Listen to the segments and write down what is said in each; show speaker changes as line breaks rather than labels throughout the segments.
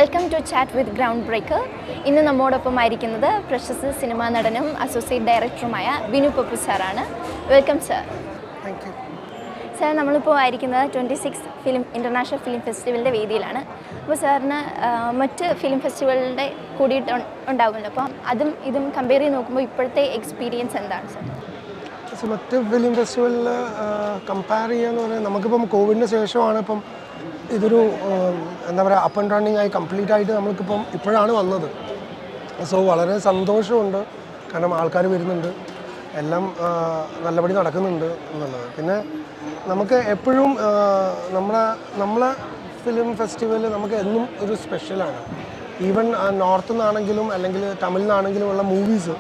Welcome to Chat with Groundbreaker. ഇന്ന് നമ്മോടൊപ്പം ആയിരിക്കുന്നത് പ്രശസ്ത സിനിമാ നടനും അസോസിയേറ്റ് ഡയറക്ടറുമായ ബിനു പപ്പു സാറാണ്. Welcome sir.
Thank you
sir. നമ്മളിപ്പോൾ ആയിരിക്കുന്നത് 26 ഇൻ്റർനാഷണൽ ഫിലിം ഫെസ്റ്റിവലിൻ്റെ വേദിയിലാണ്. അപ്പോൾ സാറിന് മറ്റ് ഫിലിം ഫെസ്റ്റിവലിൻ്റെ കൂടിയിട്ട് ഉണ്ടാകുമല്ലോ, അപ്പം അതും ഇതും കമ്പയർ ചെയ്ത് നോക്കുമ്പോൾ ഇപ്പോഴത്തെ എക്സ്പീരിയൻസ് എന്താണ് സാർ?
മറ്റ് ഫിലിം ഫെസ്റ്റിവലിൽ കമ്പയർ ചെയ്യാന്ന് പറഞ്ഞാൽ നമുക്കിപ്പം കോവിഡിന് ശേഷമാണ് ഇപ്പം ഇതൊരു എന്താ പറയുക അപ്പ് ആൻഡ് റണ്ണിങ് ആയി കംപ്ലീറ്റ് ആയിട്ട് നമ്മൾക്കിപ്പം ഇപ്പോഴാണ് വന്നത്. സോ വളരെ സന്തോഷമുണ്ട്, കാരണം ആൾക്കാർ വരുന്നുണ്ട്, എല്ലാം നല്ലപടി നടക്കുന്നുണ്ട് എന്നുള്ളത്. പിന്നെ നമുക്ക് എപ്പോഴും നമ്മളെ ഫിലിം ഫെസ്റ്റിവൽ നമുക്ക് എന്നും ഒരു സ്പെഷ്യലാണ്. ഈവൻ നോർത്ത് നിന്നാണെങ്കിലും അല്ലെങ്കിൽ തമിഴിൽ നിന്നാണെങ്കിലും ഉള്ള മൂവീസ്,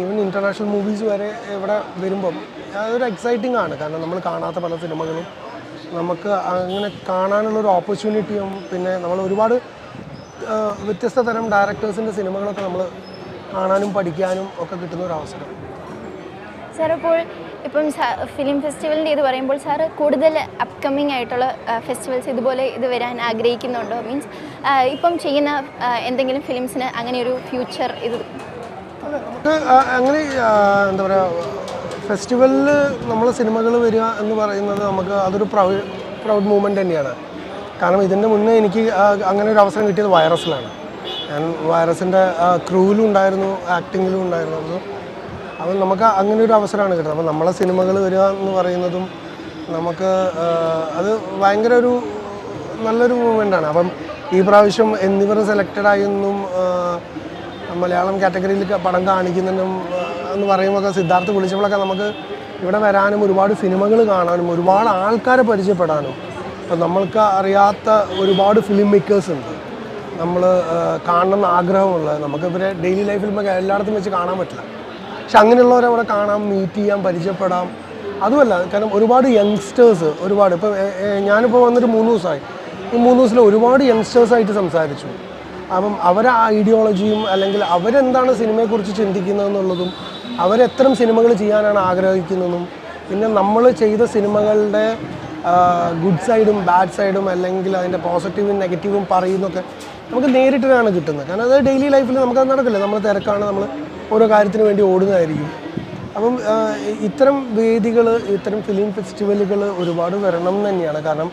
ഈവൻ ഇൻ്റർനാഷണൽ മൂവീസ് വരെ ഇവിടെ വരുമ്പം അതൊരു എക്സൈറ്റിംഗ് ആണ്. കാരണം നമ്മൾ കാണാത്ത പല സിനിമകളും നമുക്ക് അങ്ങനെ കാണാനുള്ളൊരു ഓപ്പർച്യൂണിറ്റിയും, പിന്നെ നമ്മൾ ഒരുപാട് വ്യത്യസ്ത തരം ഡയറക്ടേഴ്സിൻ്റെ സിനിമകളൊക്കെ നമ്മൾ കാണാനും പഠിക്കാനും ഒക്കെ കിട്ടുന്ന ഒരു അവസരം.
സാർ, അപ്പോൾ ഇപ്പം ഫിലിം ഫെസ്റ്റിവലിൻ്റെ ഇത് പറയുമ്പോൾ സാറ് കൂടുതൽ അപ്കമ്മിങ് ആയിട്ടുള്ള ഫെസ്റ്റിവൽസ് ഇതുപോലെ ഇത് വരാൻ ആഗ്രഹിക്കുന്നുണ്ടോ? മീൻസ് ഇപ്പം ചെയ്യുന്ന എന്തെങ്കിലും ഫിലിംസിന് അങ്ങനെ ഒരു ഫ്യൂച്ചർ ഇത്
നമുക്ക് അങ്ങനെ എന്താ പറയുക, ഫെസ്റ്റിവലിൽ നമ്മൾ സിനിമകൾ വരിക എന്ന് പറയുന്നത് നമുക്ക് അതൊരു പ്രൗഡ് മൂമെൻ്റ് തന്നെയാണ്. കാരണം ഇതിൻ്റെ മുന്നേ എനിക്ക് അങ്ങനെ ഒരു അവസരം കിട്ടിയത് വൈറസിലാണ്. ഞാൻ വൈറസിൻ്റെ ക്രൂവിലും ഉണ്ടായിരുന്നു, ആക്ടിങ്ങിലും ഉണ്ടായിരുന്നു. അപ്പം നമുക്ക് അങ്ങനെ ഒരു അവസരമാണ് കിട്ടുന്നത്. അപ്പം നമ്മളെ സിനിമകൾ വരിക എന്ന് പറയുന്നതും നമുക്ക് അത് ഭയങ്കര ഒരു നല്ലൊരു മൂമെൻ്റാണ്. അപ്പം ഈ പ്രാവശ്യം എന്നിവർ സെലക്റ്റഡ് ആയെന്നും മലയാളം കാറ്റഗറിയിൽ പടം കാണിക്കുന്നതിനും എന്ന് പറയുമ്പോൾ സിദ്ധാർത്ഥ് വിളിച്ചപ്പോഴൊക്കെ നമുക്ക് ഇവിടെ വരാനും ഒരുപാട് സിനിമകൾ കാണാനും ഒരുപാട് ആൾക്കാരെ പരിചയപ്പെടാനും, അപ്പം നമ്മൾക്ക് അറിയാത്ത ഒരുപാട് ഫിലിം മേക്കേഴ്സ് ഉണ്ട് നമ്മൾ കാണണമെന്ന് ആഗ്രഹമുള്ളത്. നമുക്ക് ഇവരെ ഡെയിലി ലൈഫിൽ നമുക്ക് എല്ലായിടത്തും വെച്ച് കാണാൻ പറ്റില്ല. പക്ഷെ അങ്ങനെയുള്ളവരെ അവിടെ കാണാം, മീറ്റ് ചെയ്യാം, പരിചയപ്പെടാം. അതുമല്ല, കാരണം ഒരുപാട് യങ്സ്റ്റേഴ്സ് ഒരുപാട് ഇപ്പോൾ ഞാനിപ്പോൾ വന്നിട്ട് 3 ദിവസമായി. ഈ 3 ദിവസത്തിൽ ഒരുപാട് യങ്സ്റ്റേഴ്സായിട്ട് സംസാരിച്ചു. അപ്പം അവരെ ഐഡിയോളജിയും അല്ലെങ്കിൽ അവരെന്താണ് സിനിമയെക്കുറിച്ച് ചിന്തിക്കുന്നതെന്നുള്ളതും അവരെത്തരം സിനിമകൾ ചെയ്യാനാണ് ആഗ്രഹിക്കുന്നതും, പിന്നെ നമ്മൾ ചെയ്ത സിനിമകളുടെ ഗുഡ് സൈഡും ബാഡ് സൈഡും അല്ലെങ്കിൽ അതിൻ്റെ പോസിറ്റീവും നെഗറ്റീവും പറയുന്നതൊക്കെ നമുക്ക് നേരിട്ടാണ് കിട്ടുന്നത്. കാരണം അത് ഡെയിലി ലൈഫിൽ നമുക്കത് നടക്കില്ല. നമ്മൾ തിരക്കാണ്, നമ്മൾ ഓരോ കാര്യത്തിന് വേണ്ടി ഓടുന്നതായിരിക്കും. അപ്പം ഇത്തരം വേദികൾ, ഇത്തരം ഫിലിം ഫെസ്റ്റിവലുകൾ ഒരുപാട് വരണം എന്ന് തന്നെയാണ്. കാരണം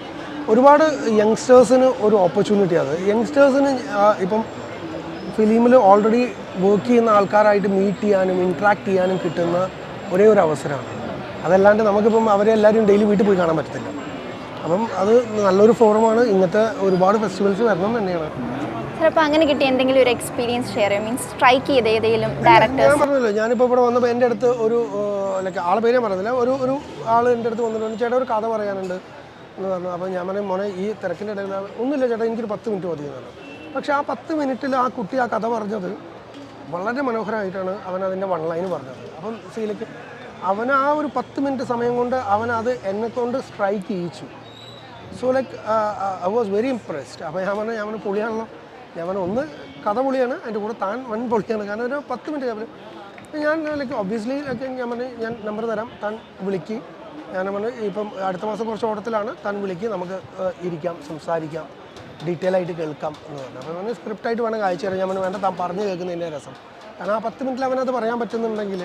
ഒരുപാട് യങ്സ്റ്റേഴ്സിന് ഒരു ഓപ്പർച്യൂണിറ്റി അത്. യങ്സ്റ്റേഴ്സിന് ഇപ്പം ഫിലിമിൽ ഓൾറെഡി വർക്ക് ചെയ്യുന്ന ആൾക്കാരായിട്ട് മീറ്റ് ചെയ്യാനും ഇൻട്രാക്ട് ചെയ്യാനും കിട്ടുന്ന ഒരേ ഒരു അവസരമാണ്. അതല്ലാണ്ട് നമുക്കിപ്പം അവരെ എല്ലാവരും ഡെയിലി വീട്ടിൽ പോയി കാണാൻ പറ്റത്തില്ല. അപ്പം അത് നല്ലൊരു ഫോറമാണ്. ഇങ്ങനത്തെ ഒരുപാട് ഫെസ്റ്റിവൽസ് വരണം തന്നെയാണ്.
ചിലപ്പോൾ അങ്ങനെ കിട്ടിയ എന്തെങ്കിലും ഒരു എക്സ്പീരിയൻസ് ഷെയർ ചെയ്യാം, മീൻസ് സ്ട്രൈക്ക് ചെയ്ത ഏതെങ്കിലും ഡയറക്ടേഴ്സ്?
ഞാൻ പറഞ്ഞല്ലോ, ഞാനിപ്പോൾ ഇവിടെ വന്നപ്പോൾ എൻ്റെ അടുത്ത് ഒരു ലൈക്ക് ആളെ പേര് ഞാൻ പറഞ്ഞില്ല, ഒരു ആൾ എൻ്റെ അടുത്ത് വന്നിട്ടുണ്ട്, ചേട്ടാ ഒരു കഥ പറയാനുണ്ട് എന്ന് പറഞ്ഞു. അപ്പോൾ ഞാൻ പറഞ്ഞു, മോനെ ഈ തിരക്കിൻ്റെ ഇടയിൽ ഒന്നുമില്ല ചേട്ടാ, എനിക്കൊരു 10 മിനിറ്റ് മതി എന്നാണ്. പക്ഷേ ആ 10 മിനിറ്റിൽ ആ കുട്ടി ആ കഥ പറഞ്ഞത് വളരെ മനോഹരമായിട്ടാണ് അവൻ അതിൻ്റെ 1 ലൈൻ പറഞ്ഞത്. അപ്പം സീലേക്ക് അവൻ ആ ഒരു 10 മിനിറ്റ് സമയം കൊണ്ട് അവനത് എന്നെക്കൊണ്ട് സ്ട്രൈക്ക് ചെയ്യിച്ചു. So like I was very impressed. അപ്പോൾ ഞാൻ പറഞ്ഞു പൊളിയാണല്ലോ. ഞാൻ പറഞ്ഞു, ഒന്ന് കഥ പൊളിയാണ്, അതിൻ്റെ കൂടെ താൻ വൻ പൊളിയാണ്. കാരണം ഒരു 10 മിനിറ്റ് ഞാൻ ലൈക്ക് ഒബ്വിയസ്ലി ലൈക്ക് ഞാൻ പറഞ്ഞു, ഞാൻ നമ്പർ തരാം, താൻ വിളിക്ക്. ഞാൻ പറഞ്ഞു, ഇപ്പം അടുത്ത മാസം കുറച്ച് ഓട്ടത്തിലാണ്, താൻ വിളിക്ക്, നമുക്ക് ഇരിക്കാം, സംസാരിക്കാം, ഡീറ്റെയിൽ ആയിട്ട് കേൾക്കാം എന്ന് പറഞ്ഞു. അപ്പോൾ അവന് സ്ക്രിപ്റ്റായിട്ട് വേണമെങ്കിൽ അയച്ചു തരാം. ഞാൻ പറഞ്ഞു, വേണ്ട, താൻ പറഞ്ഞു കേൾക്കുന്നതിൻ്റെ രസം. കാരണം ആ 10 മിനിറ്റിൽ അവനത് പറയാൻ പറ്റുന്നുണ്ടെങ്കിൽ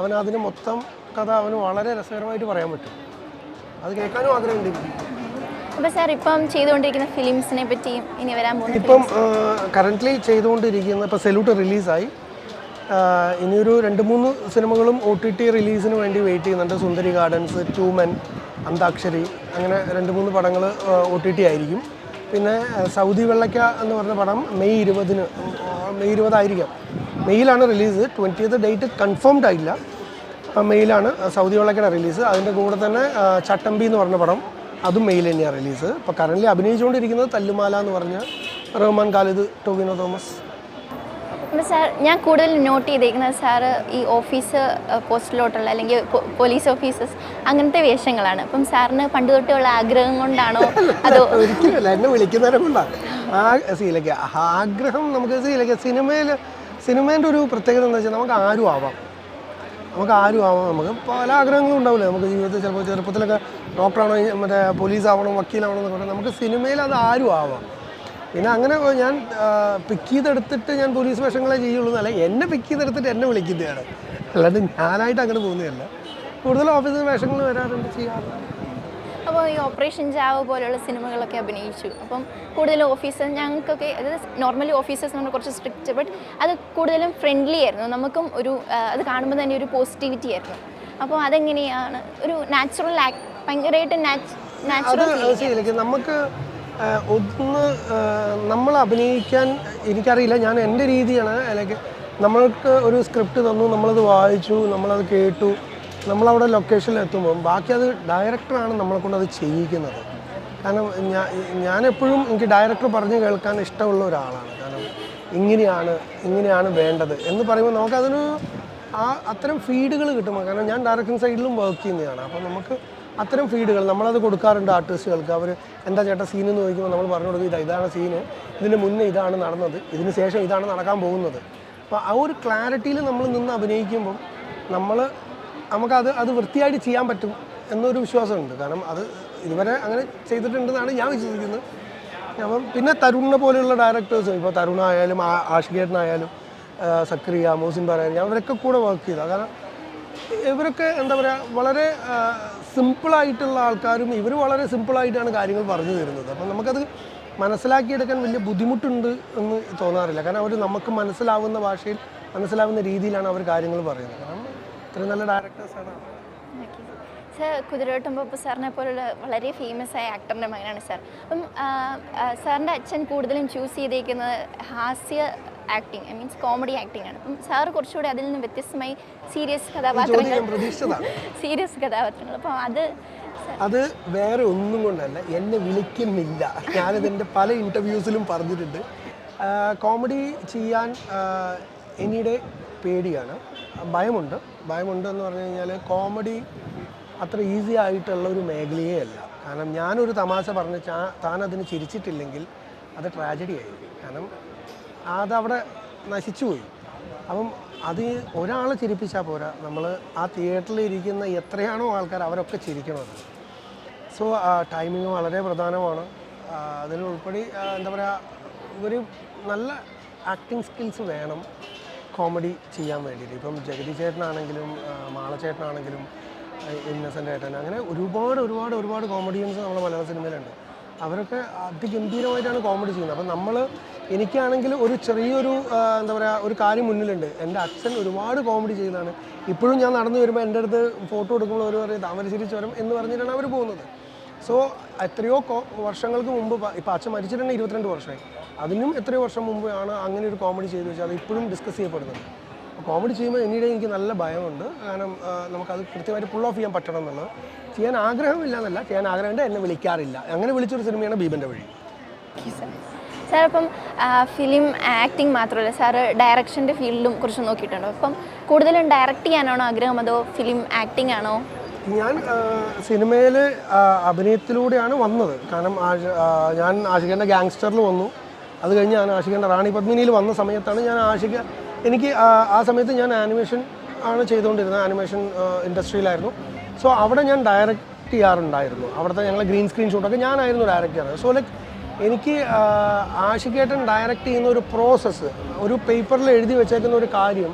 അവനതിന് മൊത്തം കഥ അവന് വളരെ രസകരമായിട്ട് പറയാൻ പറ്റും. അത് കേൾക്കാനും ആഗ്രഹമുണ്ട്.
അപ്പോൾ സാർ ഇപ്പം ചെയ്തുകൊണ്ടിരിക്കുന്ന ഫിലിംസിനെ പറ്റിയും ഇനി വരാൻ പോകുന്ന
ഇപ്പം കറൻ്റ്ലി ചെയ്തുകൊണ്ടിരിക്കുന്ന ഇപ്പോൾ സെലൂട്ട് റിലീസായി. ഇനിയൊരു 2-3 സിനിമകളും OTT റിലീസിന് വേണ്ടി വെയിറ്റ് ചെയ്യുന്നുണ്ട്. സുന്ദരി ഗാർഡൻസ്, 2 Men, അന്താക്ഷരി, അങ്ങനെ 2-3 പടങ്ങൾ OTT ആയിരിക്കും. പിന്നെ സൗദി വെള്ളയ്ക്ക എന്ന് പറഞ്ഞ പടം മെയ് 20 ആയിരിക്കാം. മെയ്യിലാണ് റിലീസ്. 20th ഡേറ്റ് കൺഫേംഡ് ആയില്ല. മെയ്യിലാണ് സൗദി വെള്ളയ്ക്കയുടെ റിലീസ്. അതിൻ്റെ കൂടെ തന്നെ ചട്ടമ്പി എന്ന് പറഞ്ഞ പടം, അതും മെയ്യിൽ തന്നെയാണ് റിലീസ്. ഇപ്പോൾ കറൻ്റ്ലി അഭിനയിച്ചുകൊണ്ടിരിക്കുന്നത് തല്ലുമാല എന്ന് പറഞ്ഞ റഹ്മാൻ ഖാലിദ്, ടോവിനോ തോമസ്.
അപ്പോൾ സാർ, ഞാൻ കൂടുതൽ നോട്ട് ചെയ്തേക്കുന്നത് സാറ് ഈ ഓഫീസ് പോസ്റ്റിലോട്ടുള്ള അല്ലെങ്കിൽ പോലീസ് ഓഫീസേഴ്സ് അങ്ങനത്തെ വേഷങ്ങളാണ്. അപ്പം സാറിന് പണ്ട് തൊട്ടുള്ള ആഗ്രഹം കൊണ്ടാണോ അതോ?
ഒരിക്കലല്ല, എന്നെ വിളിക്കുന്നവരെ കൊണ്ടാണ് സീലേക്ക് ആഗ്രഹം. നമുക്ക് സീലേക്ക് സിനിമേൻ്റെ ഒരു പ്രത്യേകത എന്താ വെച്ചാൽ നമുക്ക് ആരും ആവാം. നമുക്ക് പല ആഗ്രഹങ്ങളും ഉണ്ടാവില്ലേ നമുക്ക് ജീവിതത്തിൽ. ചിലപ്പോൾ ചെറുപ്പത്തിലൊക്കെ ഡോക്ടറാണോ, മറ്റേ പോലീസാവണം, വക്കീലാവണം എന്നൊക്കെ പറഞ്ഞാൽ നമുക്ക് സിനിമയിൽ അത് ആരും ആവാം. പിന്നെ അങ്ങനെ ഞാൻ പിക്ക് ചെയ്തെടുത്തിട്ട് ഞാൻ പോലീസ് വേഷങ്ങളെ ചെയ്യുള്ളൂ എന്നല്ല, എന്നെ പിക്ക് ചെയ്തെടുത്തിട്ട് എന്നെ വിളിക്കുന്നതാണ്, അല്ലാണ്ട് ഞാനായിട്ട് അങ്ങനെ പോകുന്നതല്ല. കൂടുതൽ ഓഫീസർ വേഷങ്ങൾ വരാറുണ്ട്, ചെയ്യാറുണ്ട്.
അപ്പോൾ ഈ ഓപ്പറേഷൻ ജാവോ പോലെയുള്ള സിനിമകളൊക്കെ അഭിനയിച്ചു. അപ്പം കൂടുതലും ഓഫീസേഴ്സ് ഞങ്ങൾക്കൊക്കെ, അതായത് നോർമലി ഓഫീസേഴ്സ് എന്ന് പറഞ്ഞാൽ കുറച്ച് സ്ട്രിക്റ്റ്, ബട്ട് അത് കൂടുതലും ഫ്രണ്ട്ലി ആയിരുന്നു. നമുക്കും ഒരു അത് കാണുമ്പോൾ തന്നെ ഒരു പോസിറ്റിവിറ്റി ആയിരുന്നു. അപ്പോൾ അതെങ്ങനെയാണ് ഒരു നാച്ചുറൽ ആക്ട്, ഭയങ്കരമായിട്ട് നാച്ചുറൽ
നമുക്ക് ഒന്ന് നമ്മൾ അഭിനയിക്കാൻ, എനിക്കറിയില്ല, ഞാൻ എൻ്റെ രീതിയാണ്. അല്ലെങ്കിൽ നമ്മൾക്ക് ഒരു സ്ക്രിപ്റ്റ് തന്നു, നമ്മളത് വായിച്ചു, നമ്മളത് കേട്ടു, നമ്മളവിടെ ലൊക്കേഷനിൽ എത്തുമ്പം ബാക്കി അത് ഡയറക്ടറാണ് നമ്മളെ കൊണ്ട് അത് ചെയ്യിക്കുന്നത്. കാരണം ഞാനെപ്പോഴും എനിക്ക് ഡയറക്ടർ പറഞ്ഞ് കേൾക്കാൻ ഇഷ്ടമുള്ള ഒരാളാണ്. കാരണം ഇങ്ങനെയാണ് വേണ്ടത് എന്ന് പറയുമ്പോൾ നമുക്കതിന് അത്തരം ഫീഡുകൾ കിട്ടും. കാരണം ഞാൻ ഡയറക്ഷൻ സൈഡിലും വർക്ക് ചെയ്യുന്നതാണ്. അപ്പോൾ നമുക്ക് അത്തരം ഫീഡുകൾ നമ്മളത് കൊടുക്കാറുണ്ട് ആർട്ടിസ്റ്റുകൾക്ക്. അവർ എന്താ ചേട്ടാ സീൻ എന്ന് ചോദിക്കുമ്പോൾ നമ്മൾ പറഞ്ഞു കൊടുക്കും, ഇതാണ് സീന്, ഇതിന് മുന്നേ ഇതാണ് നടന്നത്, ഇതിന് ശേഷം ഇതാണ് നടക്കാൻ പോകുന്നത്. അപ്പോൾ ആ ഒരു ക്ലാരിറ്റിയിൽ നമ്മൾ നിന്ന് അഭിനയിക്കുമ്പം നമുക്കത് വൃത്തിയായിട്ട് ചെയ്യാൻ പറ്റും എന്നൊരു വിശ്വാസമുണ്ട്. കാരണം അത് ഇതുവരെ അങ്ങനെ ചെയ്തിട്ടുണ്ടെന്നാണ് ഞാൻ വിശ്വസിക്കുന്നത്. അപ്പം പിന്നെ തരുണിനെ പോലെയുള്ള ഡയറക്ടേഴ്സ്, ഇപ്പോൾ തരുണായാലും ആഷിഖേട്ടനായാലും സക്രിയ, മോസിൻ പറയാൻ, ഞാൻ അവരൊക്കെ കൂടെ വർക്ക് ചെയ്തതാണ്. കാരണം ഇവരൊക്കെ എന്താ പറയുക, വളരെ സിമ്പിളായിട്ടുള്ള ആൾക്കാരും, ഇവർ വളരെ സിമ്പിളായിട്ടാണ് കാര്യങ്ങൾ പറഞ്ഞു തരുന്നത്. അപ്പം നമുക്കത് മനസ്സിലാക്കിയെടുക്കാൻ വലിയ ബുദ്ധിമുട്ടുണ്ട് എന്ന് തോന്നാറില്ല. കാരണം അവർ നമുക്ക് മനസ്സിലാവുന്ന ഭാഷയിൽ, മനസ്സിലാവുന്ന രീതിയിലാണ് അവർ കാര്യങ്ങൾ പറയുന്നത്. കാരണം ഇത്രയും നല്ല ഡയറക്ടേഴ്സാണ്.
സാർ കുതിരവട്ടം പപ്പു സാറിനെ പോലുള്ള വളരെ ഫേമസ് ആയ ആക്ടറിൻ്റെ മകനാണ് സാർ. അപ്പം സാറിൻ്റെ അച്ഛൻ കൂടുതലും ചൂസ് ചെയ്തേക്കുന്നത് ഹാസ്യ acting, I means comedy acting ആണ്. അപ്പം സാറ് കുറച്ചുകൂടി അതിൽ നിന്ന് വ്യത്യസ്തമായി സീരിയസ് കഥാപാത്രങ്ങൾ. അപ്പോൾ
അത് വേറെ ഒന്നും കൊണ്ടല്ല, എന്നെ വിളിക്കുന്നില്ല. ഞാനിതെൻ്റെ പല ഇൻ്റർവ്യൂസിലും പറഞ്ഞിട്ടുണ്ട്. കോമഡി ചെയ്യാൻ എനിയുടെ പേടിയാണ്, ഭയമുണ്ട് എന്ന് പറഞ്ഞു കഴിഞ്ഞാൽ കോമഡി അത്ര ഈസി ആയിട്ടുള്ള ഒരു മേഖലയേ അല്ല. കാരണം ഞാനൊരു തമാശ പറഞ്ഞ് താനതിന് ചിരിച്ചിട്ടില്ലെങ്കിൽ അത് ട്രാജഡി ആയി. കാരണം അതവിടെ നശിച്ചുപോയി. അപ്പം അത് ഒരാളെ ചിരിപ്പിച്ചാൽ പോരാ, നമ്മൾ ആ തിയേറ്ററിൽ ഇരിക്കുന്ന എത്രയാണോ ആൾക്കാർ അവരൊക്കെ ചിരിക്കണത്. സോ ടൈമിങ് വളരെ പ്രധാനമാണ്. അതിനുൾപ്പെടെ എന്താ പറയുക, ഒരു നല്ല ആക്ടിങ് സ്കിൽസ് വേണം കോമഡി ചെയ്യാൻ വേണ്ടിയിട്ട്. ഇപ്പം ജഗതി ചേട്ടനാണെങ്കിലും മാളച്ചേട്ടനാണെങ്കിലും ഇന്നസെൻ്റ് ഏട്ടൻ, അങ്ങനെ ഒരുപാട് കോമഡിയൻസ് നമ്മുടെ മലയാള സിനിമയിലുണ്ട്. അവരൊക്കെ അതിഗംഭീരമായിട്ടാണ് കോമഡി ചെയ്യുന്നത്. അപ്പം എനിക്കാണെങ്കിൽ ഒരു ചെറിയൊരു എന്താ പറയുക, ഒരു കാര്യം മുന്നിലുണ്ട്. എൻ്റെ അച്ഛൻ ഒരുപാട് കോമഡി ചെയ്തതാണ്. ഇപ്പോഴും ഞാൻ നടന്നു വരുമ്പോൾ എൻ്റെ അടുത്ത് ഫോട്ടോ എടുക്കുമ്പോൾ അവർ പറയും താമരശ്ശേരി ചുരം എന്ന് പറഞ്ഞിട്ടാണ് അവർ പോകുന്നത്. സോ എത്രയോ വർഷങ്ങൾക്ക് മുമ്പ്, ഇപ്പോൾ അച്ഛൻ മരിച്ചിട്ടുണ്ടെങ്കിൽ 22 വർഷമായി, അതിനും എത്രയോ വർഷം മുമ്പാണ് അങ്ങനെ ഒരു കോമഡി ചെയ്തു വെച്ചാൽ അത് ഇപ്പോഴും ഡിസ്കസ് ചെയ്യപ്പെടുന്നുണ്ട്. കോമഡി ചെയ്യുമ്പോൾ എനിക്ക് നല്ല ഭയമുണ്ട്. കാരണം നമുക്കത് കൃത്യമായിട്ട് പുൾ ഓഫ് ചെയ്യാൻ പറ്റണം എന്നുള്ളത്. ചെയ്യാൻ ആഗ്രഹമില്ല എന്നല്ല, ചെയ്യാൻ ആഗ്രഹമുണ്ട്, എന്നെ വിളിക്കാറില്ല. അങ്ങനെ വിളിച്ചൊരു സിനിമയാണ് ഭീമൻ്റെ വഴി.
സാർ ഇപ്പം ഫിലിം ആക്ടിങ് മാത്രമല്ല, സാറ് ഡയറക്ഷൻ്റെ ഫീൽഡിലും കുറിച്ച് നോക്കിയിട്ടുണ്ടോ? അപ്പം കൂടുതലും ഡയറക്റ്റ് ചെയ്യാനാണോ ആഗ്രഹം, അതോ ഫിലിം ആക്ടിങ് ആണോ?
ഞാൻ സിനിമയിൽ അഭിനയത്തിലൂടെയാണ് വന്നത്. കാരണം ഞാൻ ആഷിഖേൻ്റെ ഗാങ്സ്റ്ററിൽ വന്നു. അത് കഴിഞ്ഞ് ഞാൻ ആഷിഖേൻ്റെ റാണി പത്മിനിയിൽ വന്ന സമയത്താണ് ഞാൻ എനിക്ക് ആ സമയത്ത് ഞാൻ ആനിമേഷൻ ആണ് ചെയ്തുകൊണ്ടിരുന്നത്, ആനിമേഷൻ ഇൻഡസ്ട്രിയിലായിരുന്നു. സോ അവിടെ ഞാൻ ഡയറക്റ്റ് ചെയ്യാറുണ്ടായിരുന്നു. അവിടുത്തെ ഞങ്ങൾ ഗ്രീൻ സ്ക്രീൻ ഷൂട്ടൊക്കെ ഞാനായിരുന്നു ഡയറക്റ്റ് ചെയ്യുന്നത്. സോ ലൈക്ക് എനിക്ക് ആഷിഖേട്ടൻ ഡയറക്റ്റ് ചെയ്യുന്ന ഒരു പ്രോസസ്സ്, ഒരു പേപ്പറിൽ എഴുതി വെച്ചേക്കുന്ന ഒരു കാര്യം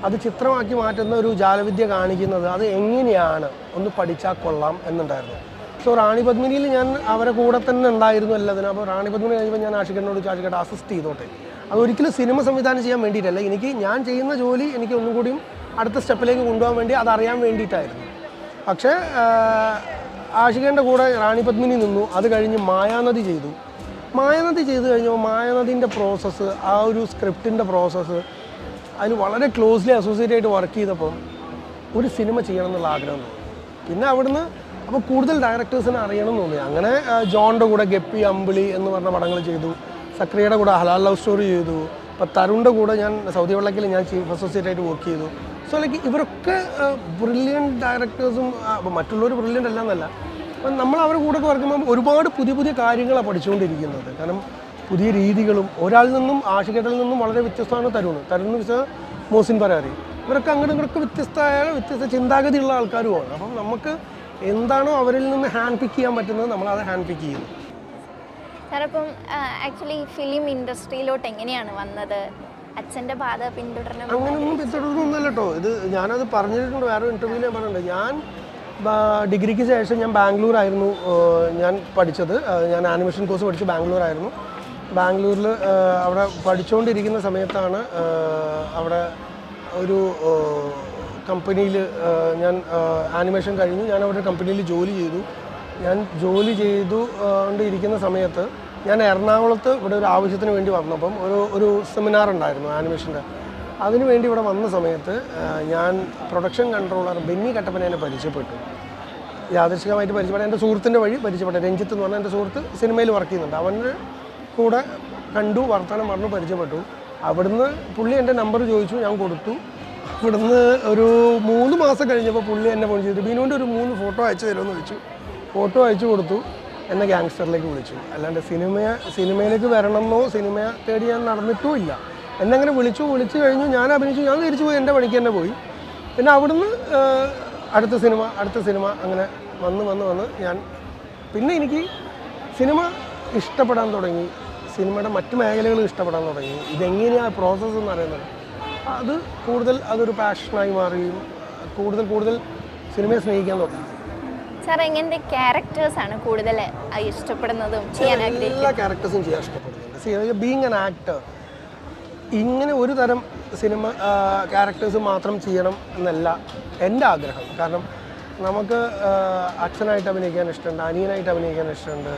അത് ചിത്രമാക്കി മാറ്റുന്ന ഒരു ജാലവിദ്യ കാണിക്കുന്നത്, അത് എങ്ങനെയാണ് ഒന്ന് പഠിച്ചാൽ കൊള്ളാം എന്നുണ്ടായിരുന്നു. സോ റാണി പത്മിനിയിൽ ഞാൻ അവരെ കൂടെ തന്നെ ഉണ്ടായിരുന്നു എല്ലാത്തിനും. അപ്പോൾ റാണി പത്മിനി കഴിയുമ്പോൾ ഞാൻ ആഷിഖേട്ടനോട് ആഷിഖേട്ടൻ അസിസ്റ്റ് ചെയ്തോട്ടെ. അതൊരിക്കലും സിനിമ സംവിധാനം ചെയ്യാൻ വേണ്ടിയിട്ടല്ല, ഞാൻ ചെയ്യുന്ന ജോലി എനിക്ക് ഒന്നും കൂടിയും അടുത്ത സ്റ്റെപ്പിലേക്ക് കൊണ്ടുപോകാൻ വേണ്ടി, അതറിയാൻ വേണ്ടിയിട്ടായിരുന്നു. പക്ഷേ ആഷിഖേൻ്റെ കൂടെ റാണി പത്മിനി നിന്നു. അത് കഴിഞ്ഞ് മായാനദി ചെയ്തു കഴിഞ്ഞപ്പോൾ മായാനദീൻ്റെ പ്രോസസ്സ്, ആ ഒരു സ്ക്രിപ്റ്റിൻ്റെ പ്രോസസ്സ്, അതിൽ വളരെ ക്ലോസ്ലി അസോസിയേറ്റ് ആയിട്ട് വർക്ക് ചെയ്തപ്പോൾ ഒരു സിനിമ ചെയ്യണം എന്നുള്ള ആഗ്രഹം തോന്നി. പിന്നെ അവിടുന്ന് അപ്പോൾ കൂടുതൽ ഡയറക്ടേഴ്സിനെ അറിയണം എന്ന് തോന്നി. അങ്ങനെ ജോണിൻ്റെ കൂടെ ഗപ്പി, അമ്പിളി എന്ന് പറഞ്ഞ പടങ്ങൾ ചെയ്തു. സക്രിയയുടെ കൂടെ ഹലാൽ ലവ് സ്റ്റോറി ചെയ്തു. ഇപ്പോൾ തരുണിൻ്റെ കൂടെ ഞാൻ സൗദി വെള്ളക്കിൽ ഞാൻ ചീഫ് അസോസിയേറ്റ് ആയിട്ട് വർക്ക് ചെയ്തു. സോ ലൈക്ക് ഇവരൊക്കെ ബ്രില്യൻറ്റ് ഡയറക്ടേഴ്സും, മറ്റുള്ളവർ ബ്രില്യൻ്റ് അല്ല എന്നല്ല, അപ്പം നമ്മൾ അവരുടെ കൂടെ വർക്ക് ചെയ്യുമ്പോൾ ഒരുപാട് പുതിയ കാര്യങ്ങളാണ് പഠിച്ചുകൊണ്ടിരിക്കുന്നത്. കാരണം പുതിയ രീതികളും, ഒരാളിൽ നിന്നും ആഷിഖേട്ടനിൽ നിന്നും വളരെ വ്യത്യസ്തമാണ് തരുൺ വെച്ചാൽ മോസിൻ പരാരി, ഇവരൊക്കെ അങ്ങോട്ട് വ്യത്യസ്ത ചിന്താഗതിയുള്ള ആൾക്കാരുമാണ്. അപ്പം നമുക്ക് എന്താണോ അവരിൽ നിന്ന് ഹാൻഡ് പിക്ക് ചെയ്യാൻ പറ്റുന്നത്, നമ്മളത് ഹാൻഡ് പിക്ക് ചെയ്യുന്നു.
സാർ അപ്പം ആക്ച്വലി ഫിലിം ഇൻഡസ്ട്രിയിലോട്ട് എങ്ങനെയാണ് വന്നത്? അച്ഛൻ്റെ പാത പിന്തുടരണം?
അങ്ങനെയൊന്നും പിന്തുടർന്നൊന്നുമല്ല കേട്ടോ. ഇത് ഞാനത് പറഞ്ഞിട്ടുണ്ട്, വേറെ ഇൻ്റർവ്യൂവിൽ ഞാൻ പറഞ്ഞിട്ടുണ്ട്. ഞാൻ ഡിഗ്രിക്ക് ശേഷം ഞാൻ ബാംഗ്ലൂരായിരുന്നു ഞാൻ പഠിച്ചത്. ഞാൻ ആനിമേഷൻ കോഴ്സ് പഠിച്ച് ബാംഗ്ലൂരായിരുന്നു. ബാംഗ്ലൂരിൽ അവിടെ പഠിച്ചുകൊണ്ടിരിക്കുന്ന സമയത്താണ് അവിടെ ഒരു കമ്പനിയിൽ ഞാൻ ആനിമേഷൻ കഴിഞ്ഞു. ഞാൻ അവിടെ കമ്പനിയിൽ ജോലി ചെയ്തു. ഞാൻ ജോലി കൊണ്ടിരിക്കുന്ന സമയത്ത് ഞാൻ എറണാകുളത്ത് ഇവിടെ ഒരു ആവശ്യത്തിന് വേണ്ടി വന്നപ്പം ഒരു സെമിനാർ ഉണ്ടായിരുന്നു ആനിമേഷൻ്റെ. അതിനു വേണ്ടി ഇവിടെ വന്ന സമയത്ത് ഞാൻ പ്രൊഡക്ഷൻ കൺട്രോളർ ബെന്നി കട്ടപ്പനേനെ പരിചയപ്പെട്ടു. യാദൃശ്ചികമായിട്ട് പരിചയപ്പെട്ട എൻ്റെ സുഹൃത്തിൻ്റെ വഴി പരിചയപ്പെട്ട രഞ്ജിത്ത് എന്ന് പറഞ്ഞാൽ എൻ്റെ സുഹൃത്ത് സിനിമയിൽ വർക്ക് ചെയ്യുന്നുണ്ട്. അവൻ്റെ കൂടെ കണ്ടു, വർത്തമാനം പറഞ്ഞു, പരിചയപ്പെട്ടു. അവിടുന്ന് പുള്ളി എൻ്റെ നമ്പർ ചോദിച്ചു, ഞാൻ കൊടുത്തു. അവിടുന്ന് ഒരു 3 മാസം കഴിഞ്ഞപ്പോൾ പുള്ളി എന്നെ ഫോൺ ചെയ്തു, ബിനുവിൻ്റെ ഒരു 3 ഫോട്ടോ അയച്ചു തരുമെന്ന് ചോദിച്ചു. ഫോട്ടോ അയച്ചു കൊടുത്തു. എന്നെ ഗാങ്സ്റ്ററിലേക്ക് വിളിച്ചു. അല്ലാണ്ട് സിനിമയിലേക്ക് വരണമെന്നോ സിനിമ തേടി ഞാൻ നടന്നിട്ടും ഇല്ല. എന്നെങ്ങനെ വിളിച്ചു കഴിഞ്ഞു, ഞാൻ അഭിനയിച്ചു, ഞാൻ തിരിച്ചു പോയി, എൻ്റെ പണിക്ക് തന്നെ പോയി. പിന്നെ അവിടുന്ന് അടുത്ത സിനിമ അങ്ങനെ വന്ന് ഞാൻ പിന്നെ എനിക്ക് സിനിമ ഇഷ്ടപ്പെടാൻ തുടങ്ങി. സിനിമയുടെ മറ്റു മേഖലകൾ ഇഷ്ടപ്പെടാൻ തുടങ്ങി. ഇതെങ്ങനെയാണ് പ്രോസസ്സ് എന്ന് അറിയുന്നത്. അത് അതൊരു പാഷനായി മാറുകയും കൂടുതൽ സിനിമയെ സ്നേഹിക്കാൻ തുടങ്ങി.
സാർ എങ്ങനത്തെ ക്യാരക്ടേഴ്സാണ് കൂടുതൽ ഇഷ്ടപ്പെടുന്നതും ചെയ്യാൻ ആഗ്രഹിക്കുന്നത്?
എല്ലാ ക്യാരക്ടേഴ്സും ചെയ്യാൻ ഇഷ്ടപ്പെടുന്നുണ്ട്. ബീങ് ആൻ ആക്ടർ ഇങ്ങനെ ഒരു തരം സിനിമ ക്യാരക്ടേഴ്സ് മാത്രം ചെയ്യണം എന്നല്ല എൻ്റെ ആഗ്രഹം. കാരണം നമുക്ക് അച്ഛനായിട്ട് അഭിനയിക്കാൻ ഇഷ്ടമുണ്ട്, അനിയനായിട്ട് അഭിനയിക്കാൻ ഇഷ്ടമുണ്ട്,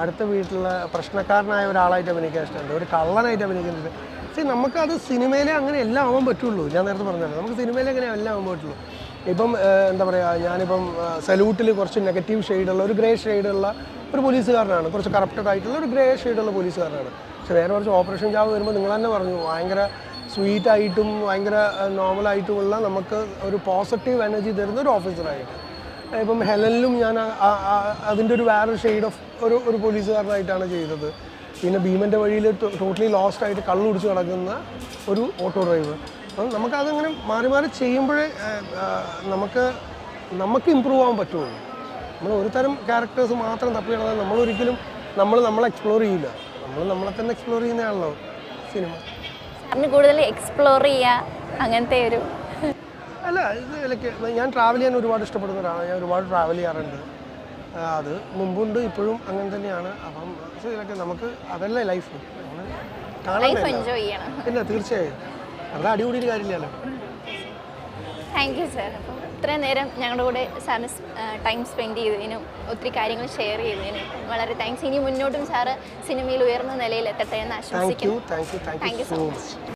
അടുത്ത വീട്ടിലുള്ള പ്രശ്നക്കാരനായ ഒരാളായിട്ട് അഭിനയിക്കാൻ ഇഷ്ടമുണ്ട്, ഒരു കള്ളനായിട്ട് അഭിനയിക്കാൻ ഇഷ്ടമുണ്ട്. നമുക്കത് സിനിമയിലെ അങ്ങനെ എല്ലാം ആവാൻ പറ്റുള്ളൂ. ഞാൻ നേരത്തെ പറഞ്ഞല്ലോ, നമുക്ക് സിനിമയിലെ അങ്ങനെ എല്ലാം ആവാൻ പറ്റുള്ളൂ. ഇപ്പം എന്താ പറയുക, ഞാനിപ്പം സല്യൂട്ടിൽ കുറച്ച് നെഗറ്റീവ് ഷെയ്ഡുള്ള ഒരു ഗ്രേ ഷെയ്ഡുള്ള ഒരു പോലീസുകാരനാണ്, കുറച്ച് കറപ്റ്റഡ് ആയിട്ടുള്ള ഒരു ഗ്രേ ഷെയ്ഡുള്ള പോലീസുകാരനാണ്. പക്ഷേ നേരെ കുറച്ച് ഓപ്പറേഷൻ ജാവ് വരുമ്പോൾ നിങ്ങൾ തന്നെ പറഞ്ഞു, ഭയങ്കര സ്വീറ്റായിട്ടും ഭയങ്കര നോർമലായിട്ടുമുള്ള നമുക്ക് ഒരു പോസിറ്റീവ് എനർജി തരുന്ന ഒരു ഓഫീസറായിട്ട്. ഇപ്പം ഹെലനിലും ഞാൻ അതിൻ്റെ ഒരു വേറൊരു ഷെയ്ഡ് ഓഫ് ഒരു പോലീസുകാരനായിട്ടാണ് ചെയ്തത്. പിന്നെ ഭീമൻ്റെ വഴിയിൽ ടോട്ടലി ലോസ്റ്റ് ആയിട്ട് കള്ളു കുടിച്ച് നടക്കുന്ന ഒരു ഓട്ടോ ഡ്രൈവർ. അപ്പം നമുക്കതങ്ങനെ മാറി ചെയ്യുമ്പോഴേ നമുക്ക് ഇമ്പ്രൂവ് ആവാൻ പറ്റുള്ളൂ. നമ്മൾ ഒരു തരം ക്യാരക്ടേഴ്സ് മാത്രം തപ്പി നടന്നാൽ നമ്മളൊരിക്കലും നമ്മളെ എക്സ്പ്ലോർ ചെയ്യില്ല. നമ്മളെ തന്നെ എക്സ്പ്ലോർ ചെയ്യുന്നതാണല്ലോ സിനിമ.
സാറിന് കൂടുതൽ എക്സ്പ്ലോർ ചെയ്യുക അങ്ങനത്തെ ഒരു
അല്ല, ഞാൻ ട്രാവൽ ചെയ്യാൻ ഒരുപാട് ഇഷ്ടപ്പെടുന്ന ഒരാളാണ്. ഞാൻ ഒരുപാട് ട്രാവൽ ചെയ്യാറുണ്ട്. അത് മുമ്പുണ്ട്, ഇപ്പോഴും അങ്ങനെ തന്നെയാണ്. അപ്പം ഇതൊക്കെ നമുക്ക് അതല്ലേ ലൈഫ്,
എൻജോയ് ചെയ്യണം.
പിന്നെ തീർച്ചയായും നല്ല അടിപൊളി ഒരു കാര്യമില്ലല്ലോ.
Thank you sir. അപ്പം ഇത്രയും നേരം ഞങ്ങളുടെ കൂടെ സാറിന് ടൈം സ്പെൻഡ് ചെയ്തതിനും ഒത്തിരി കാര്യങ്ങൾ ഷെയർ ചെയ്തതിനും വളരെ താങ്ക്സ്. ഇനി മുന്നോട്ടും സാറ് സിനിമയിൽ ഉയർന്ന നിലയിൽ എത്തട്ടെ എന്ന് ആശംസിക്കുന്നു.
Thank you so much.